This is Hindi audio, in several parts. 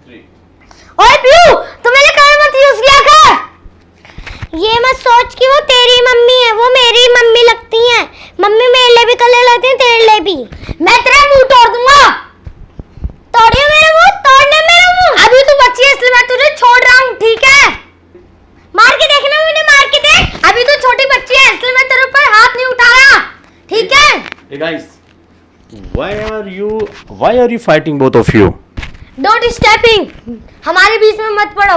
ओए पीयू, तू मेरे कलर मत यूज किया कर। ये मत सोच कि वो तेरी मम्मी है, वो मेरी मम्मी लगती है। मम्मी मेरे लिए भी कलर लगती है, तेरे लिए भी। मैं तेरा मुंह तोड़ दूंगा। तोड़िए मेरा मुंह, तोड़ने मेरा मुंह। अभी तू बच्ची है इसलिए मैं तुझे छोड़ रहा हूँ, ठीक है? मार के देखना, मुझे मार के देख। अभी तू छोटी बच्ची है इसलिए मैं तेरे ऊपर हाथ नहीं उठा रहा, ठीक है? Hey guys, why are you fighting both of you? Don't stepping, हमारे बीच में मत पड़ो।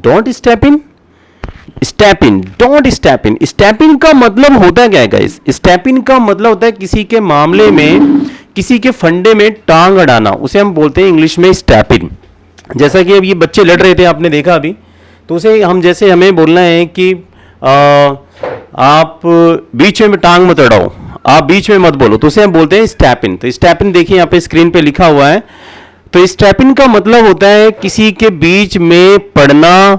Don't step in? Step in, don't step in. Step in का मतलब होता है क्या है guys? Step in का मतलब होता है किसी के मामले में, किसी के फंडे में टांग अड़ाना, उसे हम बोलते हैं इंग्लिश में स्टेप इन। जैसा कि अब ये बच्चे लड़ रहे थे, आपने देखा अभी, तो उसे हम जैसे हमें बोलना है कि आप बीच में टांग मत अड़ाओ, आप बीच में मत बोलो, तो उसे हम बोलते हैं स्टेप इन। तो स्टेप इन देखिए यहाँ पे स्क्रीन पे लिखा हुआ है। तो स्टेप इन का मतलब होता है किसी के बीच में पढ़ना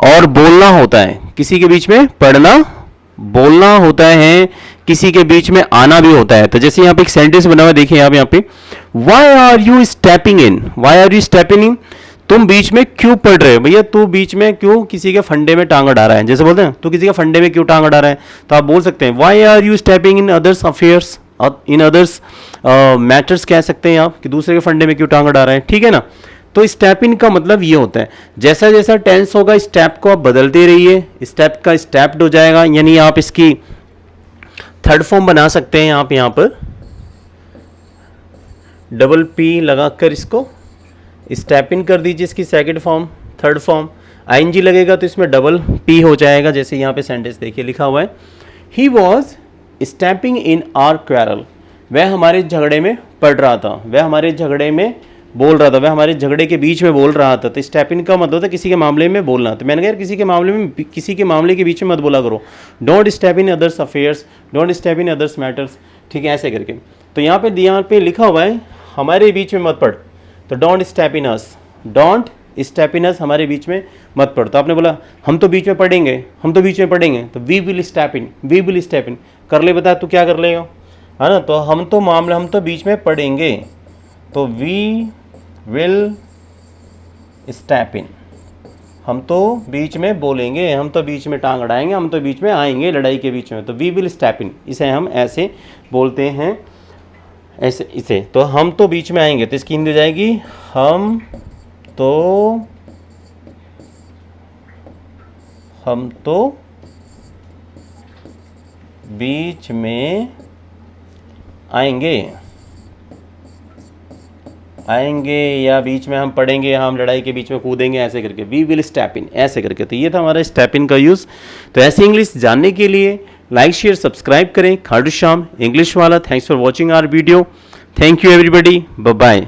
और बोलना होता है, किसी के बीच में पढ़ना बोलना होता है, किसी के बीच में आना भी होता है। तो जैसे यहाँ पे एक सेंटेंस बना हुआ है, देखिए आप यहाँ पे, why are you stepping in, why are you stepping in, तुम बीच में क्यों पढ़ रहे हो भैया, तू बीच में क्यों किसी के फंडे में टांग अड़ा रहा है। जैसे बोलते हैं तू किसी के फंडे में क्यों टांग अड़ा रहा है, तो आप बोल सकते हैं why are you stepping in others affairs, in others matters कह सकते हैं आप, कि दूसरे के फंडे में क्यों टांग अड़ा रहे हैं, ठीक है ना। तो स्टेप इन का मतलब ये होता है, जैसा जैसा टेंस होगा स्टेप को आप बदलते रहिए, स्टेप का स्टेप्ड हो जाएगा, यानी आप इसकी थर्ड फॉर्म बना सकते हैं आप यहाँ पर डबल पी लगाकर इसको स्टेप इन कर दीजिए, इसकी second form, third form ING लगेगा तो इसमें डबल पी हो जाएगा। जैसे यहाँ पे सेंटेंस देखिए लिखा हुआ है, he was stepping in are quarrel, वह हमारे झगड़े में पढ़ रहा था, वह हमारे झगड़े में बोल रहा था, वह हमारे झगड़े के बीच में बोल रहा था। तो स्टेप इन का मतलब होता है किसी के मामले में बोलना। तो मैंने कहा यार किसी के मामले में, किसी के मामले के बीच में मत बोला करो, don't step in others affairs, don't step in others matters, ठीक है, ऐसे करके। तो यहाँ पे लिखा हुआ है हमारे बीच में मत पढ़, तो don't step in us, don't step in us, हमारे बीच में मत पढ़। तो आपने बोला हम तो बीच में पढ़ेंगे, हम तो बीच में पढ़ेंगे, तो we will step in, we will step in कर ले, बता तू क्या कर लेगा, है ना। तो हम तो मामला, हम तो बीच में पढ़ेंगे, तो वी विल स्टेप इन, हम तो बीच में बोलेंगे, हम तो बीच में टांग अड़ाएंगे, हम तो बीच में आएंगे लड़ाई के बीच में, तो वी विल स्टेप इन, इसे हम ऐसे बोलते हैं, ऐसे इसे। तो हम तो बीच में आएंगे, तो इसकी हिंदी हो जाएगी हम तो बीच में आएंगे या बीच में हम पढ़ेंगे, हम लड़ाई के बीच में कूदेंगे, ऐसे करके वी विल स्टेप इन, ऐसे करके। तो ये था हमारा स्टेप इन का यूज़। तो ऐसे इंग्लिश जानने के लिए लाइक शेयर सब्सक्राइब करें, खाटू श्याम इंग्लिश वाला। Thanks for watching our video, thank you everybody, bye bye.